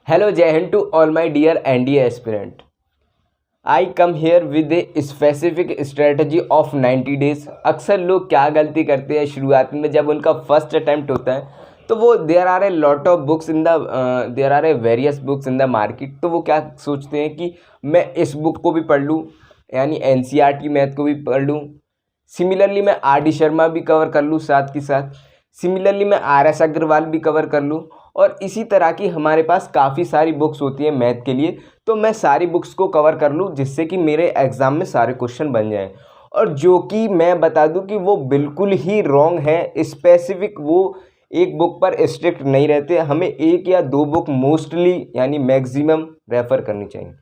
Hello, Jai Hind to all my dear NDA aspirant. I come here with a specific strategy of 90 days. अक्सर लोग क्या गलती करते हैं शुरुआत में जब उनका फर्स्ट अटैम्प्ट होता है तो वो there are a lot of books in the there are a various books in the market. तो वो क्या सोचते हैं कि मैं इस बुक को भी पढ़ लूँ, यानी NCERT मैथ को भी पढ़ लूँ। सिमिलरली मैं RD शर्मा भी कवर कर लूँ साथ के साथ। सिमिलरली मैं RS अग्रवाल भी कवर कर लूँ। और इसी तरह की हमारे पास काफ़ी सारी बुक्स होती हैं मैथ के लिए, तो मैं सारी बुक्स को कवर कर लूँ जिससे कि मेरे एग्ज़ाम में सारे क्वेश्चन बन जाएं। और जो कि मैं बता दूं कि वो बिल्कुल ही रॉन्ग है। स्पेसिफिक वो एक बुक पर स्ट्रिक्ट नहीं रहते, हमें एक या दो बुक मोस्टली यानी मैक्सिमम रेफ़र करनी चाहिए।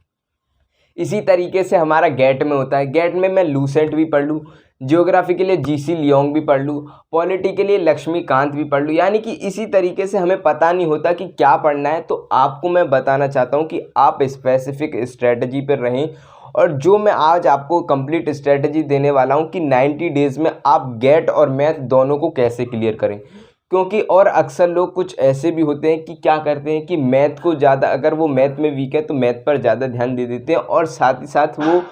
इसी तरीके से हमारा गेट में होता है। गेट में मैं लूसेंट भी पढ़ लूँ, ज्योग्राफी के लिए GC लियोंग भी पढ़ लूँ, पॉलिटी के लिए लक्ष्मीकांत भी पढ़ लूँ, यानी कि इसी तरीके से हमें पता नहीं होता कि क्या पढ़ना है। तो आपको मैं बताना चाहता हूँ कि आप स्पेसिफिक स्ट्रेटजी पर रहें। और जो मैं आज आपको कंप्लीट स्ट्रेटजी देने वाला हूँ कि 90 डेज़ में आप गेट और मैथ दोनों को कैसे क्लियर करें। क्योंकि और अक्सर लोग कुछ ऐसे भी होते हैं कि क्या करते हैं कि मैथ को ज़्यादा, अगर वो मैथ में वीक है तो मैथ पर ज़्यादा ध्यान दे देते हैं और साथ ही साथ वो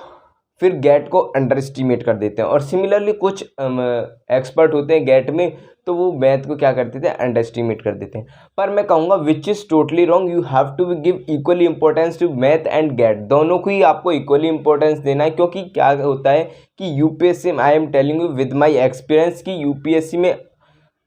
फिर गेट को अंडर एस्टिमेट कर देते हैं। और सिमिलरली कुछ एक्सपर्ट होते हैं गेट में, तो वो मैथ को क्या करते थे, अंडर एस्टिमेट कर देते हैं। पर मैं कहूँगा which is totally wrong. You have to give equally importance to math and GATE, दोनों को ही आपको इक्वली इंपॉर्टेंस देना है। क्योंकि क्या होता है कि UPSC में I am telling you with my experience कि UPSC में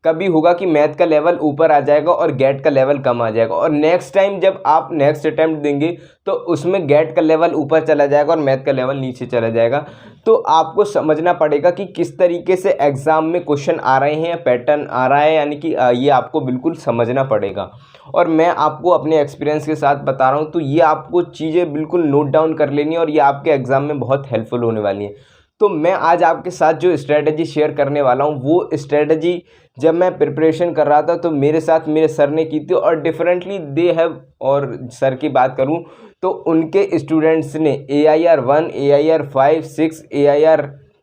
कभी होगा कि मैथ का लेवल ऊपर आ जाएगा और गेट का लेवल कम आ जाएगा, और नेक्स्ट टाइम जब आप नेक्स्ट अटैम्प्ट देंगे तो उसमें गेट का लेवल ऊपर चला जाएगा और मैथ का लेवल नीचे चला जाएगा। तो आपको समझना पड़ेगा कि किस तरीके से एग्ज़ाम में क्वेश्चन आ रहे हैं, पैटर्न आ रहा है, यानी कि ये आपको बिल्कुल समझना पड़ेगा। और मैं आपको अपने एक्सपीरियंस के साथ बता रहा हूँ, तो ये आपको चीज़ें बिल्कुल नोट डाउन कर लेनी है और ये आपके एग्ज़ाम में बहुत हेल्पफुल होने वाली है। तो मैं आज आपके साथ जो स्ट्रेटजी शेयर करने वाला हूँ वो स्ट्रेटजी जब मैं प्रिपरेशन कर रहा था तो मेरे साथ मेरे सर ने की थी, और डिफरेंटली दे हैव, और सर की बात करूं तो उनके स्टूडेंट्स ने AIR 1, AIR 5, 6, AIR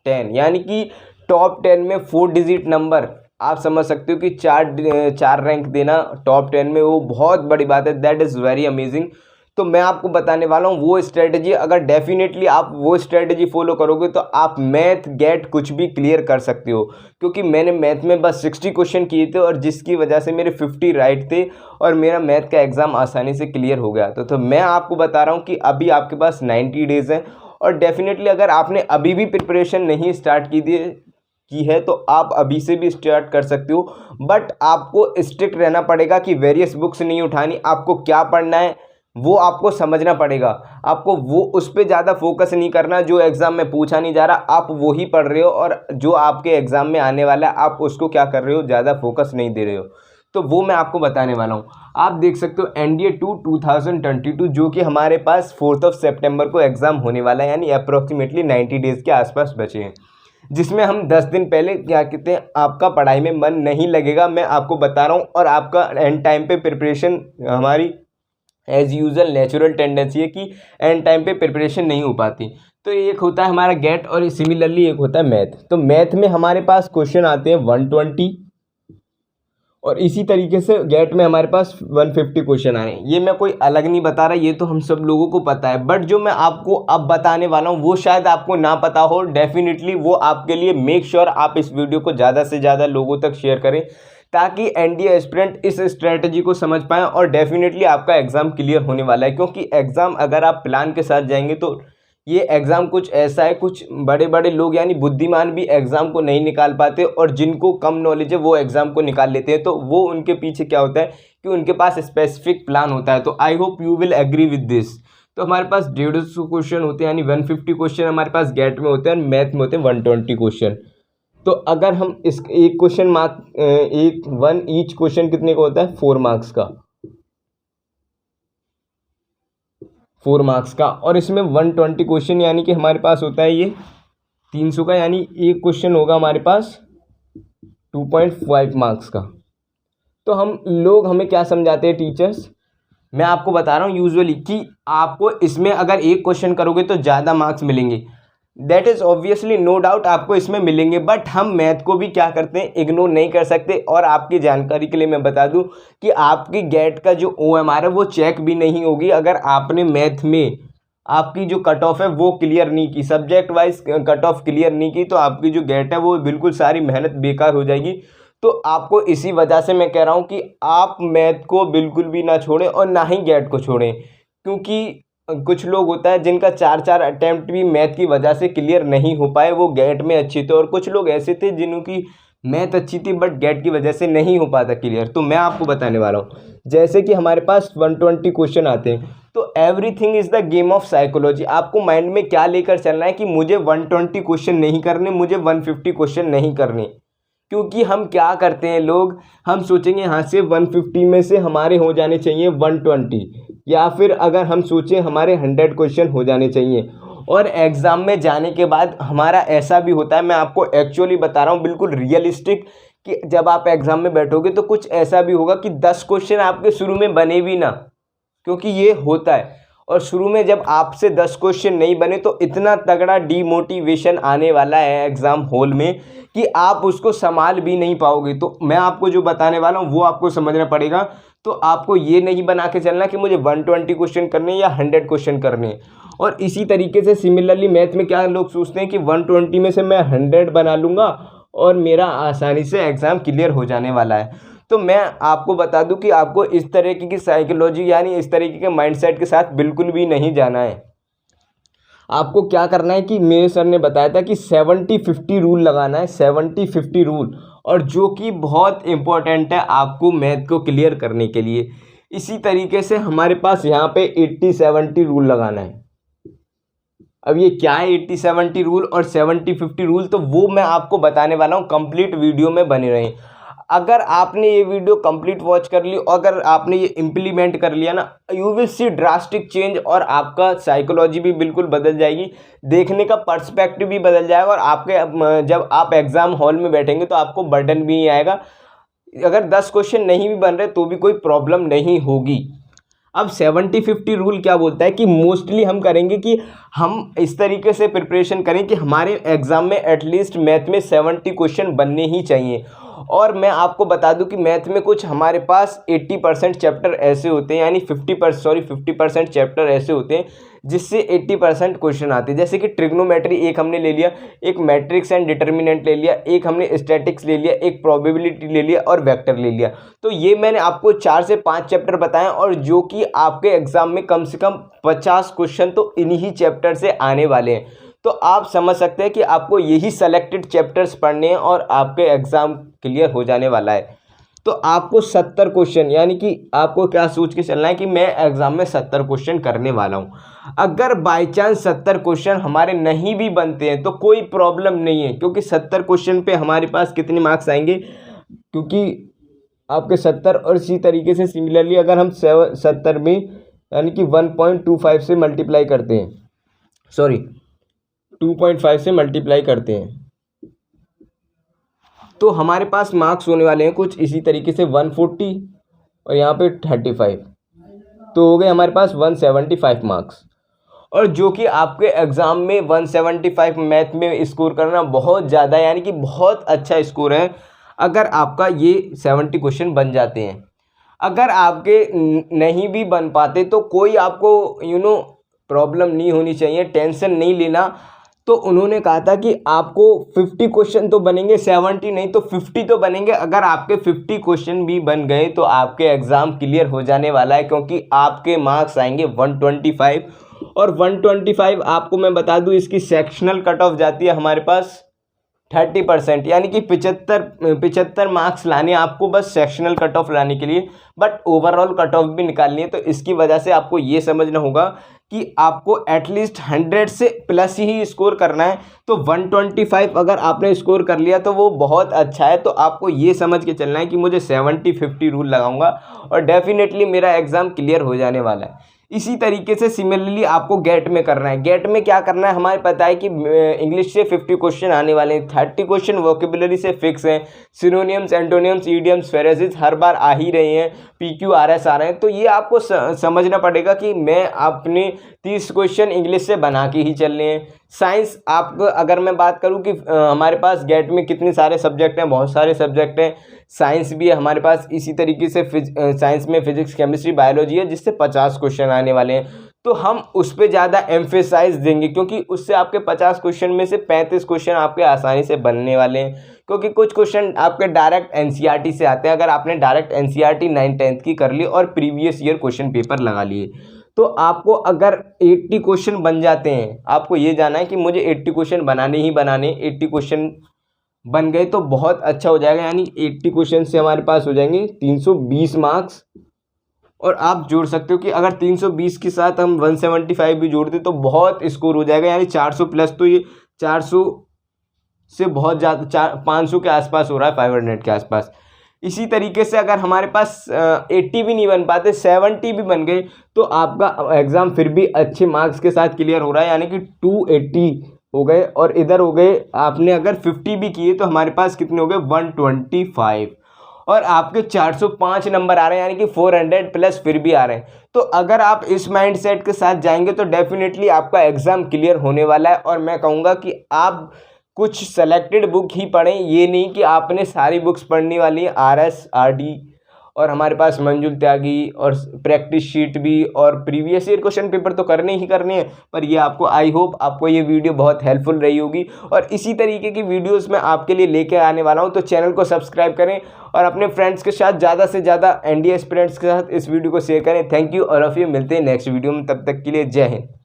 10, यानी कि टॉप 10 में 4 डिजिट नंबर, आप समझ सकते हो कि चार रैंक देना टॉप 10 में, वो बहुत बड़ी बात है। That is very amazing. तो मैं आपको बताने वाला हूँ वो स्ट्रेटजी, अगर डेफिनेटली आप वो स्ट्रेटजी फॉलो करोगे तो आप मैथ गेट कुछ भी क्लियर कर सकते हो। क्योंकि मैंने मैथ में बस 60 क्वेश्चन किए थे और जिसकी वजह से मेरे 50 राइट थे और मेरा मैथ का एग्ज़ाम आसानी से क्लियर हो गया था। तो मैं आपको बता रहा हूँ कि अभी आपके पास 90 डेज़ हैं, और डेफिनेटली अगर आपने अभी भी प्रिपरेशन नहीं स्टार्ट की है तो आप अभी से भी स्टार्ट कर सकते हो। बट आपको स्ट्रिक्ट रहना पड़ेगा कि वेरियस बुक्स नहीं उठानी, आपको क्या पढ़ना है वो आपको समझना पड़ेगा। आपको वो उस पर ज़्यादा फोकस नहीं करना जो एग्ज़ाम में पूछा नहीं जा रहा, आप वो ही पढ़ रहे हो, और जो आपके एग्ज़ाम में आने वाला है आप उसको क्या कर रहे हो, ज़्यादा फोकस नहीं दे रहे हो। तो वो मैं आपको बताने वाला हूँ। आप देख सकते हो NDA 2 2022 जो कि हमारे पास 4 सितंबर को एग्ज़ाम होने वाला है, यानी अप्रोक्सीमेटली 90 डेज़ के आसपास बचे हैं, जिसमें हम 10 दिन पहले क्या कहते हैं आपका पढ़ाई में मन नहीं लगेगा, मैं आपको बता रहा हूँ। और आपका एंड टाइम पे प्रिपरेशन हमारी एज यूजल नेचुरल टेंडेंसी है कि एंड टाइम पे प्रिपरेशन नहीं हो पाती। तो एक होता है हमारा गेट और सिमिलरली एक होता है मैथ। तो मैथ में हमारे पास क्वेश्चन आते हैं 120, और इसी तरीके से गेट में हमारे पास 150 क्वेश्चन आ रहे हैं। ये मैं कोई अलग नहीं बता रहा, ये तो हम सब लोगों को पता है। बट जो मैं आपको अब बताने वाला हूँ वो शायद आपको ना पता हो। डेफिनेटली वो आपके लिए मेक श्योर आप इस वीडियो को ज़्यादा से ज़्यादा लोगों तक शेयर करें ताकि NDA एस्पिरेंट इस स्ट्रेटजी को समझ पाएँ, और डेफिनेटली आपका एग्ज़ाम क्लियर होने वाला है। क्योंकि एग्ज़ाम अगर आप प्लान के साथ जाएंगे तो ये एग्ज़ाम कुछ ऐसा है, कुछ बड़े बड़े लोग यानी बुद्धिमान भी एग्ज़ाम को नहीं निकाल पाते, और जिनको कम नॉलेज है वो एग्ज़ाम को निकाल लेते हैं। तो वो उनके पीछे क्या होता है कि उनके पास स्पेसिफिक प्लान होता है। तो I hope you will agree with this. तो हमारे पास 150 क्वेश्चन होते हैं, यानी 150 क्वेश्चन हमारे पास गेट में होते हैं, और मैथ में होते हैं 120 क्वेश्चन। तो अगर हम इस एक क्वेश्चन मार्क एक वन ईच क्वेश्चन कितने का होता है, 4 मार्क्स का, 4 मार्क्स का। और इसमें 120 क्वेश्चन यानी कि हमारे पास होता है ये 300 का, यानी एक क्वेश्चन होगा हमारे पास 2.5 मार्क्स का। तो हमें क्या समझाते हैं टीचर्स, मैं आपको बता रहा हूँ यूजुअली कि आपको इसमें अगर एक क्वेश्चन करोगे तो ज़्यादा मार्क्स मिलेंगे। That is obviously no doubt आपको इसमें मिलेंगे, बट हम मैथ को भी क्या करते हैं, इग्नोर नहीं कर सकते। और आपकी जानकारी के लिए मैं बता दूं कि आपकी गेट का जो OMR है वो चेक भी नहीं होगी अगर आपने मैथ में आपकी जो कट ऑफ है वो क्लियर नहीं की, subject wise cut off clear नहीं की, तो आपकी जो गेट है वो बिल्कुल सारी मेहनत बेकार हो जाएगी। तो आपको इसी वजह से मैं कह रहा हूँ कि आप मैथ को बिल्कुल भी ना छोड़ें और ना ही गेट को छोड़ें, क्योंकि कुछ लोग होता है जिनका 4 अटेम्प्ट भी मैथ की वजह से क्लियर नहीं हो पाए, वो गेट में अच्छे थे, और कुछ लोग ऐसे थे जिनकी मैथ अच्छी थी बट गेट की वजह से नहीं हो पाता क्लियर। तो मैं आपको बताने वाला हूँ, जैसे कि हमारे पास 120 क्वेश्चन आते हैं, तो everything is the game of psychology. आपको माइंड में क्या लेकर चलना है कि मुझे 120 क्वेश्चन नहीं करने, मुझे 150 क्वेश्चन नहीं करने। क्योंकि हम क्या करते हैं लोग, हम सोचेंगे यहाँ से 150 में से हमारे हो जाने चाहिए 120, या फिर अगर हम सोचें हमारे 100 क्वेश्चन हो जाने चाहिए। और एग्ज़ाम में जाने के बाद हमारा ऐसा भी होता है, मैं आपको एक्चुअली बता रहा हूँ बिल्कुल रियलिस्टिक, कि जब आप एग्ज़ाम में बैठोगे तो कुछ ऐसा भी होगा कि 10 क्वेश्चन आपके शुरू में बने भी ना, क्योंकि ये होता है। और शुरू में जब आपसे 10 क्वेश्चन नहीं बने तो इतना तगड़ा डीमोटिवेशन आने वाला है एग्ज़ाम हॉल में कि आप उसको संभाल भी नहीं पाओगे। तो मैं आपको जो बताने वाला हूँ वो आपको समझना पड़ेगा। तो आपको ये नहीं बना के चलना कि मुझे 120 क्वेश्चन करने या 100 क्वेश्चन करने। और इसी तरीके से सिमिलरली मैथ में क्या लोग सोचते हैं कि 120 में से मैं 100 बना लूँगा और मेरा आसानी से एग्ज़ाम क्लियर हो जाने वाला है। तो मैं आपको बता दूं कि आपको इस तरीके की साइकोलॉजी यानी इस तरीके के माइंडसेट के साथ बिल्कुल भी नहीं जाना है। आपको क्या करना है कि मेरे सर ने बताया था कि 70-50 रूल लगाना है, 70-50 रूल, और जो कि बहुत इम्पोर्टेंट है आपको मैथ को क्लियर करने के लिए। इसी तरीके से हमारे पास यहाँ पे 80-70 रूल लगाना है। अब ये क्या है 80-70 रूल और 70-50 रूल, तो वो मैं आपको बताने वाला हूँ, कंप्लीट वीडियो में बने रहें। अगर आपने ये वीडियो कंप्लीट वॉच कर ली, अगर आपने ये इम्प्लीमेंट कर लिया ना, you will see drastic change, और आपका साइकोलॉजी भी बिल्कुल बदल जाएगी, देखने का पर्सपेक्टिव भी बदल जाएगा, और आपके जब आप एग्ज़ाम हॉल में बैठेंगे तो आपको बर्डन भी नहीं आएगा। अगर 10 क्वेश्चन नहीं भी बन रहे तो भी कोई प्रॉब्लम नहीं होगी। अब 70-50 रूल क्या बोलता है कि मोस्टली हम करेंगे कि हम इस तरीके से प्रिपरेशन करें कि हमारे एग्ज़ाम में एटलीस्ट मैथ में 70 क्वेश्चन बनने ही चाहिए। और मैं आपको बता दूं कि मैथ में कुछ हमारे पास 80% चैप्टर ऐसे होते हैं, यानी 50% चैप्टर ऐसे होते हैं जिससे 80% क्वेश्चन आते हैं। जैसे कि ट्रिग्नोमेट्री एक हमने ले लिया, एक मैट्रिक्स एंड डिटर्मिनेंट ले लिया, एक हमने स्टैटिक्स ले लिया, एक प्रोबेबिलिटी ले लिया और वेक्टर ले लिया। तो ये मैंने आपको 4 से 5 चैप्टर बताए, और जो कि आपके एग्जाम में कम से कम 50 क्वेश्चन तो इन्हीं चैप्टर से आने वाले हैं। तो आप समझ सकते हैं कि आपको यही सेलेक्टेड चैप्टर्स पढ़ने हैं और आपके एग्ज़ाम क्लियर हो जाने वाला है। तो आपको 70 क्वेश्चन, यानी कि आपको क्या सोच के चलना है कि मैं एग्ज़ाम में 70 क्वेश्चन करने वाला हूँ। अगर बाय चांस 70 क्वेश्चन हमारे नहीं भी बनते हैं तो कोई प्रॉब्लम नहीं है, क्योंकि 70 क्वेश्चन पे हमारे पास कितने मार्क्स आएंगे, क्योंकि आपके 70, और इसी तरीके से सिमिलरली अगर हम 70 में यानी कि 1.25 से मल्टीप्लाई करते हैं, सॉरी 2.5 से मल्टीप्लाई करते हैं, तो हमारे पास मार्क्स होने वाले हैं कुछ इसी तरीके से 140 और यहाँ पे 35, तो हो गए हमारे पास 175 मार्क्स। और जो कि आपके एग्ज़ाम में 175 मैथ में स्कोर करना बहुत ज़्यादा, यानी कि बहुत अच्छा स्कोर है अगर आपका ये 70 क्वेश्चन बन जाते हैं। अगर आपके नहीं भी बन पाते तो कोई आपको प्रॉब्लम नहीं होनी चाहिए, टेंशन नहीं लेना। तो उन्होंने कहा था कि आपको 50 क्वेश्चन तो बनेंगे, 70 नहीं तो 50 तो बनेंगे। अगर आपके 50 क्वेश्चन भी बन गए तो आपके एग्ज़ाम क्लियर हो जाने वाला है, क्योंकि आपके मार्क्स आएंगे 125, और 125 आपको मैं बता दूं इसकी सेक्शनल कट ऑफ जाती है हमारे पास 30%, यानी कि 75 मार्क्स लाने आपको बस सेक्शनल कट ऑफ लाने के लिए, बट ओवरऑल कट ऑफ भी निकालनी है। तो इसकी वजह से आपको ये समझना होगा कि आपको एटलीस्ट 100 से प्लस ही स्कोर करना है। तो 125 अगर आपने स्कोर कर लिया तो वो बहुत अच्छा है। तो आपको ये समझ के चलना है कि मुझे 70-50 रूल लगाऊंगा और डेफिनेटली मेरा एग्ज़ाम क्लियर हो जाने वाला है। इसी तरीके से सिमिलरली आपको गेट में करना है। गेट में क्या करना है, हमारे पता है कि इंग्लिश से 50 क्वेश्चन आने वाले हैं, 30 क्वेश्चन वोकेबुलरी से फिक्स हैं, सिनोनियम्स, एंटोनियम्स, ईडियम्स, फ्रेजेस हर बार आ ही रहे हैं, PQRS आ रहे हैं। तो ये आपको समझना पड़ेगा कि मैं अपने 30 क्वेश्चन इंग्लिश से बना के ही चल रहे हैं। साइंस आपको अगर मैं बात करूं कि हमारे पास गेट में कितने सारे सब्जेक्ट हैं, बहुत सारे सब्जेक्ट हैं। साइंस भी है हमारे पास, इसी तरीके से साइंस में फिजिक्स, केमिस्ट्री, बायोलॉजी है, जिससे 50 क्वेश्चन आने वाले हैं। तो हम उस पर ज़्यादा एम्फेसाइज देंगे, क्योंकि उससे आपके 50 क्वेश्चन में से 35 क्वेश्चन आपके आसानी से बनने वाले हैं, क्योंकि कुछ क्वेश्चन आपके डायरेक्ट एनसीईआरटी से आते हैं। अगर आपने डायरेक्ट एनसीईआरटी 9th-10th की कर ली और प्रीवियस ईयर क्वेश्चन पेपर लगा लिए, तो आपको अगर 80 क्वेश्चन बन जाते हैं, आपको ये जाना है कि मुझे 80 क्वेश्चन बनाने ही बनाने, 80 क्वेश्चन बन गए तो बहुत अच्छा हो जाएगा। यानी 80 क्वेश्चन से हमारे पास हो जाएंगे 320 मार्क्स। और आप जोड़ सकते हो कि अगर 320 के साथ हम 175 भी जोड़ दें तो बहुत स्कोर हो जाएगा, यानी 400 प्लस। तो ये 400 से बहुत ज़्यादा 500 के आसपास हो रहा है, 500 के आसपास। इसी तरीके से अगर हमारे पास 80 भी नहीं बन पाते, 70 भी बन गए, तो आपका एग्ज़ाम फिर भी अच्छे मार्क्स के साथ क्लियर हो रहा है, यानी कि 280 हो गए। और इधर हो गए, आपने अगर 50 भी किए तो हमारे पास कितने हो गए, 125। और आपके 405 नंबर आ रहे हैं, यानी कि 400 प्लस फिर भी आ रहे हैं। तो अगर आप इस माइंडसेट के साथ जाएंगे तो डेफिनेटली आपका एग्ज़ाम क्लियर होने वाला है। और मैं कहूँगा कि आप कुछ सेलेक्टेड बुक ही पढ़ें, ये नहीं कि आपने सारी बुक्स पढ़ने वाली है। RS, RD और हमारे पास मंजुल त्यागी और प्रैक्टिस शीट भी और प्रीवियस ईयर क्वेश्चन पेपर तो करने ही करने हैं। पर ये आपको, आई होप आपको ये वीडियो बहुत हेल्पफुल रही होगी, और इसी तरीके की वीडियोस मैं आपके लिए लेके आने वाला हूँ। तो चैनल को सब्सक्राइब करें और अपने फ्रेंड्स के साथ ज़्यादा से ज़्यादा NDA एस्पिरेंट्स के साथ इस वीडियो को शेयर करें। थैंक यू, और ऑफ यू, मिलते हैं नेक्स्ट वीडियो में। तब तक के लिए जय हिंद।